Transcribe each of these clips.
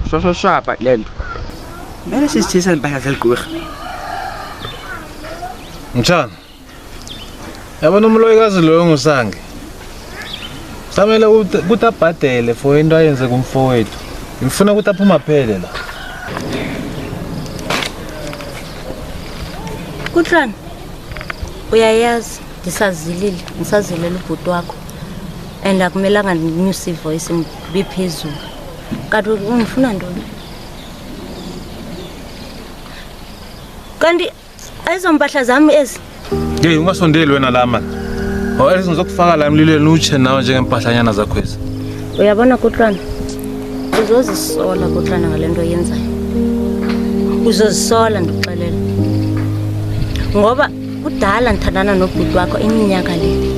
Shapa lento. Mele sisithisa impahla zeligqwirha. Mtshana. Yabona umloyikazi loyo ngusange. Samele ukuthi abhadele for into ayenze kumfowethu. Ngifuna ukuthi aphuma phele la. Kutlana. Uyayazi ngisazilele ubhuti wakho. And akumelanga nginyuse ivoice ngibiphezulu. Kanti ungifuna ntoni? Kanti ayizompahla zami ezi. Hey, ungasondeli wena la man. Awuthi ngizokufaka la emlilweni utshe nawe njengempahlanyana zakho ezi. Uyabona Kutlana? Uzozisola Kutlana ngalento oyenzayo. Uzozisola ndixelela. Ngoba kudala ngithandana nobhuti wakho iminyaka le.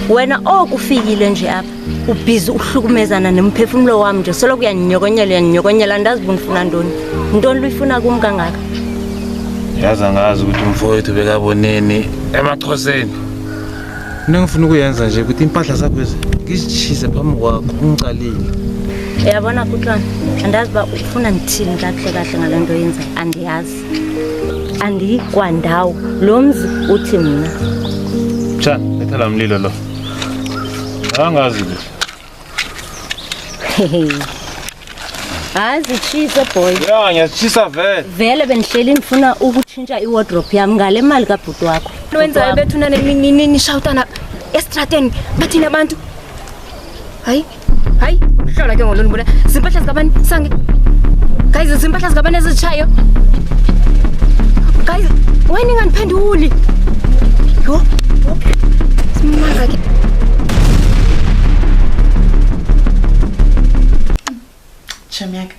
Wena okufikile nje apha ubhizi uhlukumezana nemphefumulo wami nje solo kuyanyokonyela ndazi bunifuna ntoni. Ntoni luyifuna kum kangaka? Yaza ngazi ukuthi umfowethu bekaboneni emaXhoseni. Into ngifuna ukuyenza nje ukuthi impahla zakho ezi ngizitshise phambi kwakho ungicalile. Uyabona Kutlana, andazi ba ufuna ngithini kahle ngalento oyenzayo andiyazi. Andikwandawo lo mzi uthi mina. Mtshana, letha umlilo lo. Angazi ke. Azitshisa boy. Ya, ngiyachisa vele. Vele benihleli ngifuna ukutshintsha iwardrobe yami ngale mali kabhuti wakho. Wenzayo bethuna nini shawutana estrateni bathina abantu. Hayi, hlola ke ngoloni bona. Zimpahla zikabani sange. Guys, zimpahla zikabani ezitshayo. Guys, wena nganiphenduli. Yo. Simanga ke. Chamiaka,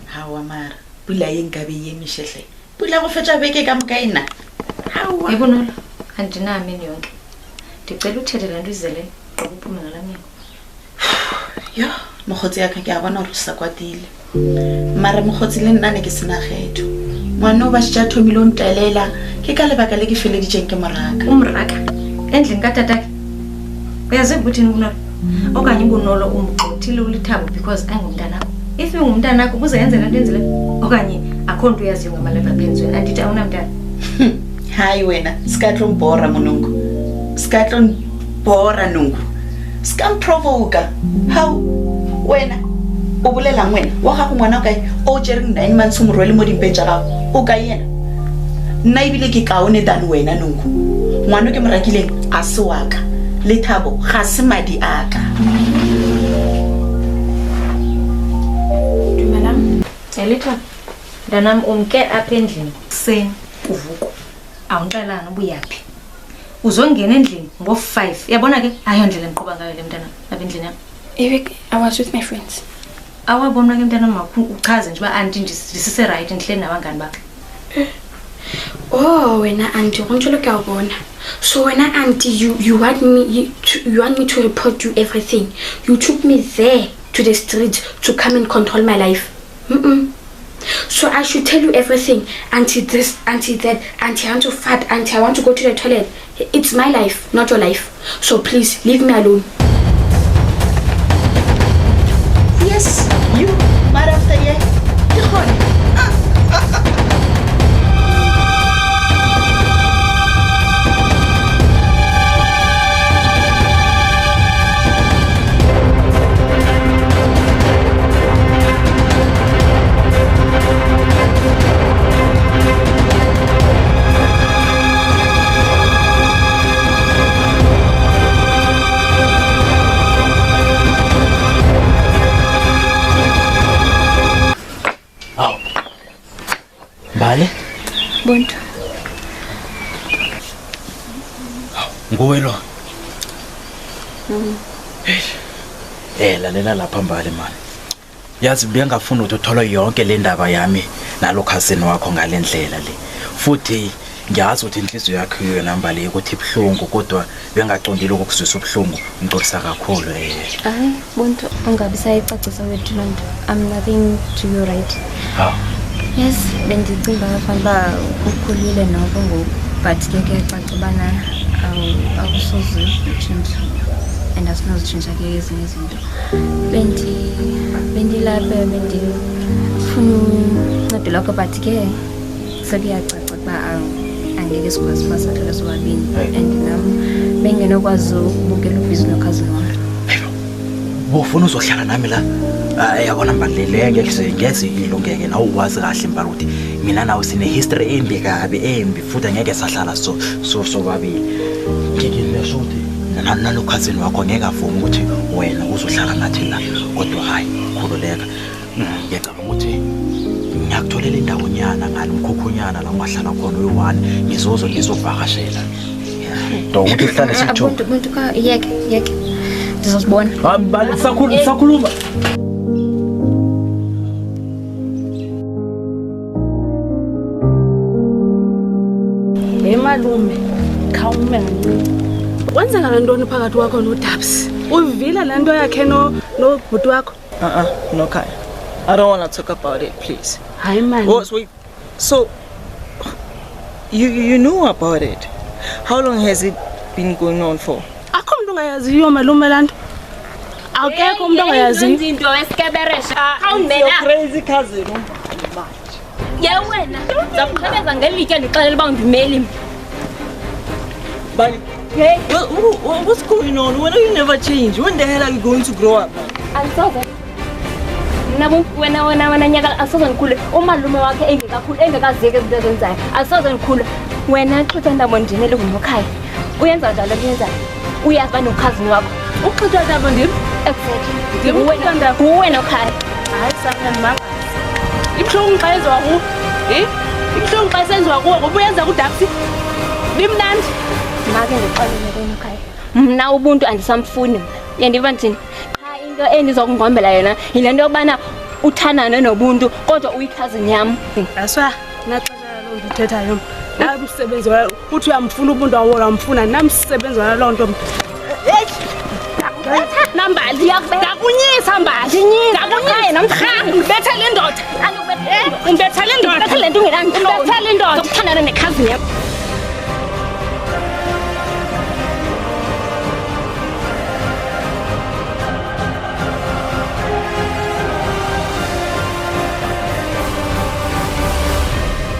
hawa mara. Pula yengabe yemishehle. Pula go fetsa beke ka mokaina. Hawa. Yibonolo, andinami yonke. Ndicela uthethe lento izele qokuphuma ngalamnyaka. Yo, mogotsi ya ka ke a bona re sa kwatile. Mara mogotsi le nna ne ke sena kgetho. Ngwana o ba tša thomile o ntelela ke ka lebaka le ke feleditšeng ke moraka. Umraka endlini katatake. Uyaziva ukuthi kunolo okanye kunolo umgxothile ulithabo because ayingumntanakho. If ungumntanakho kuze yenze lento enzile okanye akho nto uyaziyo ngamaleva phezweni andithi awunamntana. Hayi wena, sikatlo mbora monongo. Sikatlo mbora nungu. Skamprovoka. How wena o bolela ngwena wa gago ngwana kae o tšereng 9 months mo rwele mo dimpeng tša gago o ka yena nna ebile ke kaone than wena nongo ngwana ke morakileng a se waka le thabo ga se madi aka. Dumelang. Elitha ndanam umke apha endlini kuseni uvuko awunxelana ubuyaphi uzongena endlini ngo5 yabona ke ayondlela endiqoba ngayo le mntana apha endlini yam. I was with my friends. Awabona ke mntana makho uchaze nje ba anti ndisise right ndihleli nabangani bakhe. Oh, wena auntie ngontsholo ke awubona. So wena auntie you want me to report you everything. You took me there to the street to come and control my life. So I should tell you everything, auntie this, auntie that, auntie I want to fart, auntie I want to go to the toilet. It's my life, not your life. So please leave me alone. Yes, you Madam Taye. Bale? Bonto. Nguwe lo. Lalela lapha Mbali man. Yazi bengafuna ukuthi uthola yonke le ndaba yami nalo cousin wakho ngalendlela le. Futhi ngiyazi ukuthi inhliziyo yakho yona Mbali ukuthi ibhlungu kodwa bengaqondile ukuzwisa ubhlungu ngixolisa kakhulu Hayi Bonto ungabi sayicacisa wethu lonto. I'm nothing to you right. Yes, bendicinga ukuba ukhulile nabo ngoku but ke xaxibana awusoze utshintshe. and asinozitshintsha ke ezinye izinto. Bendilapha bendifuna uncedo lwakho but ke sekuyacaca ukuba angeke sikwazi uba sahlala sobabini and nam bengenokwazi ukubukela ubhizi nokhazini wam. Bofuna uzohlala nami la yabona mbalile ngeke ilungeke nawe ukwazi kahle mbala ukuthi mina nawe sine history embi kabi futhi ngeke sahlala sobabili. Nginesho ukuthi nalo cousin wakho ngeke avuma ukuthi wena uzohlala nathi la kodwa hayi khululeka. Ngiyacabanga ukuthi ngiyakutholela indawo nyana ngalo umkhukhunyana la ungahlala khona uyi-1 ngizokuvakashela. Do ukuthi uhlale sitho. Abantu ka yeke ndizosibona. Hamba sakhuluma. Malume khawume kwenzeka lantoni phakathi kwakho noDabs? Uvila lento yakhe nobhuti wakho? No Khaya. I don't want to talk about it, please. Hayi man. Wait. So you knew about it. How long has it been going on for? Akho umuntu ongayaziyo malume lanto. Akekho umuntu ongayaziyo. Izinto esikeberesha. Your crazy cousin. Wena zakukhebeza ngelitye ndixelela uba undimeli. But hey, what's going on? When are you never change? When the hell are you going to grow up? Ansoze. Wena nyaka asoze ngikhule. Umalume wakhe engekazeke izinto ezenzayo. Asoze ngikhule. Wena xutha ndabo ndinele kunokhaya. Uyenza njalo uyenza. Uyazi ba nokhazini wakho. Uxutha ndabo ndim? Exactly. Wena okhaya. Hayi sana mama. Ibhlungu xa yenziwa kuwe. Ibhlungu xa senziwa kuwe ngoba uyenza kuDabs. Bimnandi. Make ngixolele kunokhaya. Mna ubuntu andisamfuni. Yandiva ndini? Cha into endizokungombela yona yilento yokubana uthandane nobuntu kodwa uyikhazini yami. Aswa naxesha lo ndithethayo. Nawe umsebenzi wakho uthi uyamfuna ubuntu awona umfuna nami sisebenzi wala lonto. Nambali yakunyisa mbali. Ndakunyisa namhlanje Ngibetha le ndoda. Ngibetha le ndoda. Betha le nto ungenani. Ngibetha le ndoda. Ukuthandana nekhazini yami.